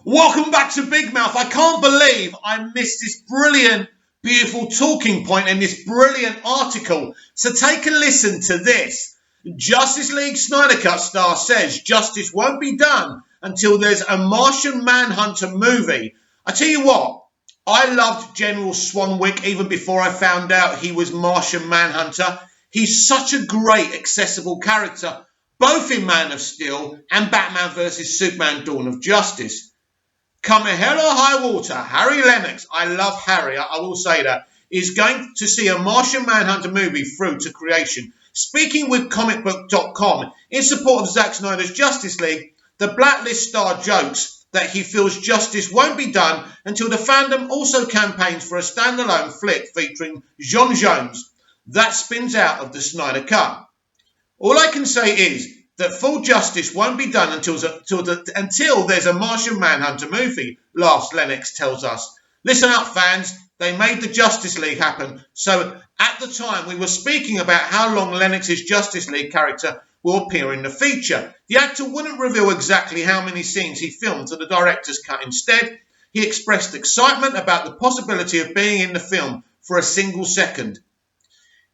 Welcome back to Big Mouth. I can't believe I missed this brilliant, beautiful talking point and this brilliant article. So take a listen to this. Justice League Snyder Cut star says justice won't be done until there's a Martian Manhunter movie. I tell you what, I loved General Swanwick even before I found out he was Martian Manhunter. He's such a great, accessible character, both in Man of Steel and Batman vs Superman Dawn of Justice. Come hell or high water, Harry Lennox, I love Harry, I will say that, is going to see a Martian Manhunter movie through to creation. Speaking with comicbook.com in support of Zack Snyder's Justice League, the Blacklist star jokes that he feels justice won't be done until the fandom also campaigns for a standalone flick featuring Jon Jones that spins out of the Snyder Cut. All I can say is that full justice won't be done until there's a Martian Manhunter movie, laughs Lennox tells us. Listen up, fans. They made the Justice League happen. So at the time, we were speaking about how long Lennox's Justice League character will appear in the feature. The actor wouldn't reveal exactly how many scenes he filmed to the director's cut. Instead, he expressed excitement about the possibility of being in the film for a single second.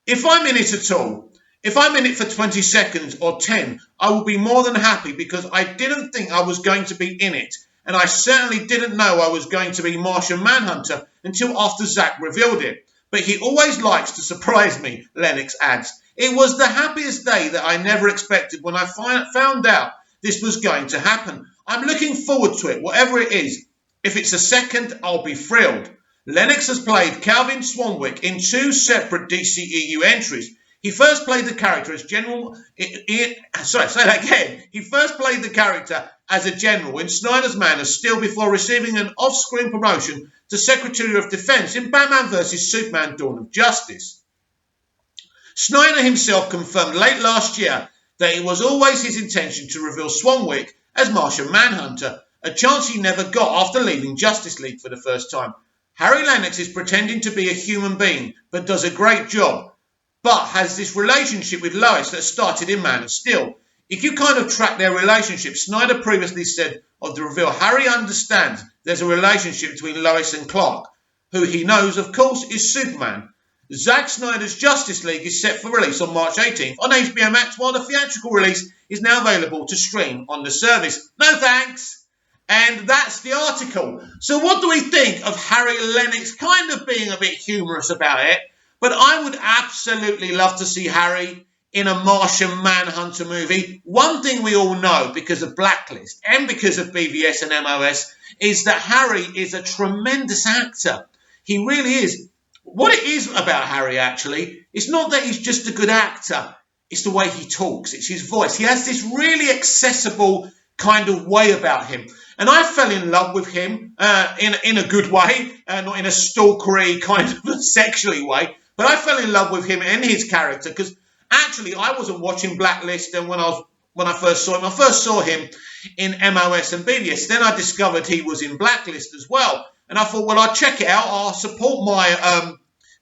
If I'm in it at all, if I'm in it for 20 seconds or 10, I will be more than happy because I didn't think I was going to be in it. And I certainly didn't know I was going to be Martian Manhunter until after Zack revealed it. But he always likes to surprise me, Lennox adds. It was the happiest day that I never expected when I found out this was going to happen. I'm looking forward to it, whatever it is. If it's a second, I'll be thrilled. Lennox has played Calvin Swanwick in 2 separate DCEU entries. He first played the character as General. He first played the character as a general in Snyder's Man of Steel before receiving an off-screen promotion to Secretary of Defense in Batman vs Superman: Dawn of Justice. Snyder himself confirmed late last year that it was always his intention to reveal Swanwick as Martian Manhunter, a chance he never got after leaving Justice League for the first time. Harry Lennox is pretending to be a human being, but does a great job. But has this relationship with Lois that started in Man of Steel. If you kind of track their relationship, Snyder previously said of the reveal, Harry understands there's a relationship between Lois and Clark, who he knows, of course, is Superman. Zack Snyder's Justice League is set for release on March 18th on HBO Max, while the theatrical release is now available to stream on the service. No thanks! And that's the article. So what do we think of Harry Lennox kind of being a bit humorous about it? But I would absolutely love to see Harry in a Martian Manhunter movie. One thing we all know because of Blacklist and because of BVS and MOS is that Harry is a tremendous actor. He really is. What it is about Harry, actually, it's not that he's just a good actor. It's the way he talks. It's his voice. He has this really accessible kind of way about him. And I fell in love with him in a good way, not in a stalkery kind of sexually way. But I fell in love with him and his character because actually I wasn't watching Blacklist and when I first saw him in MOS and BVS. Then I discovered he was in Blacklist as well. And I thought, well, I'll check it out. I'll support my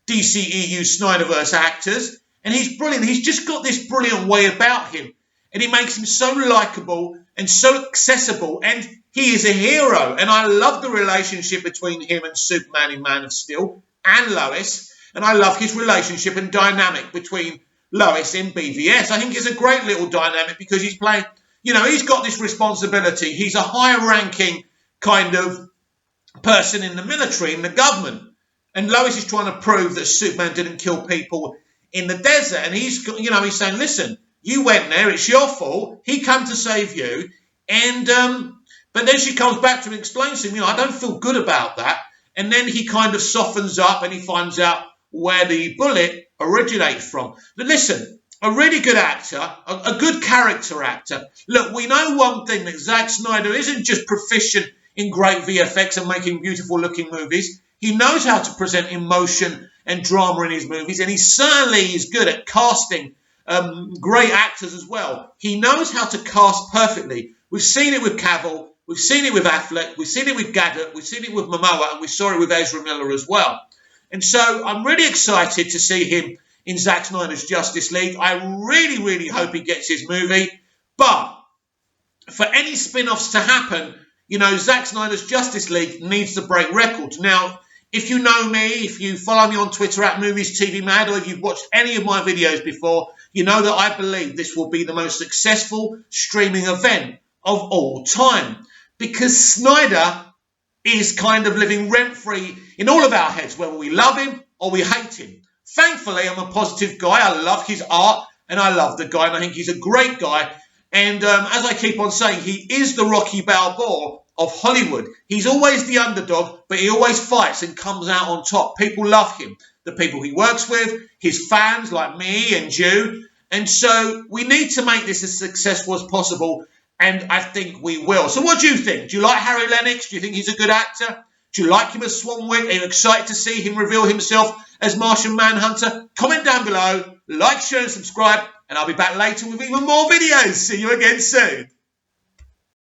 DCEU Snyderverse actors. And he's brilliant. He's just got this brilliant way about him. And it makes him so likeable and so accessible. And he is a hero. And I love the relationship between him and Superman in Man of Steel and Lois. And I love his relationship and dynamic between Lois and BVS. I think it's a great little dynamic because he's playing, he's got this responsibility. He's a higher-ranking kind of person in the military, in the government. And Lois is trying to prove that Superman didn't kill people in the desert. And he's saying, listen, you went there, it's your fault. He came to save you. And but then she comes back to him and explains to him, I don't feel good about that. And then he kind of softens up and he finds out where the bullet originates from. But listen, a really good actor, a good character actor. Look, we know one thing, that Zack Snyder isn't just proficient in great VFX and making beautiful looking movies. He knows how to present emotion and drama in his movies, and he certainly is good at casting great actors as well. He knows how to cast perfectly. We've seen it with Cavill, we've seen it with Affleck, we've seen it with Gadot, we've seen it with Momoa, and we saw it with Ezra Miller as well. And so I'm really excited to see him in Zack Snyder's Justice League. I really, really hope he gets his movie. But for any spin-offs to happen, You know, Zack Snyder's Justice League needs to break records. Now, if you know me, if you follow me on Twitter at Movies TV Mad, or if you've watched any of my videos before, you know that I believe this will be the most successful streaming event of all time. Because Snyder is kind of living rent-free in all of our heads, whether we love him or we hate him. Thankfully, I'm a positive guy. I love his art and I love the guy, and I think he's a great guy. And as I keep on saying, he is the Rocky Balboa of Hollywood. He's always the underdog, but he always fights and comes out on top. People love him. The people he works with, his fans like me and you. And so we need to make this as successful as possible, and I think we will. So what do you think? Do you like Harry Lennox? Do you think he's a good actor? Do you like him as Swanwick? Are you excited to see him reveal himself as Martian Manhunter? Comment down below, like, share and subscribe, and I'll be back later with even more videos. See you again soon.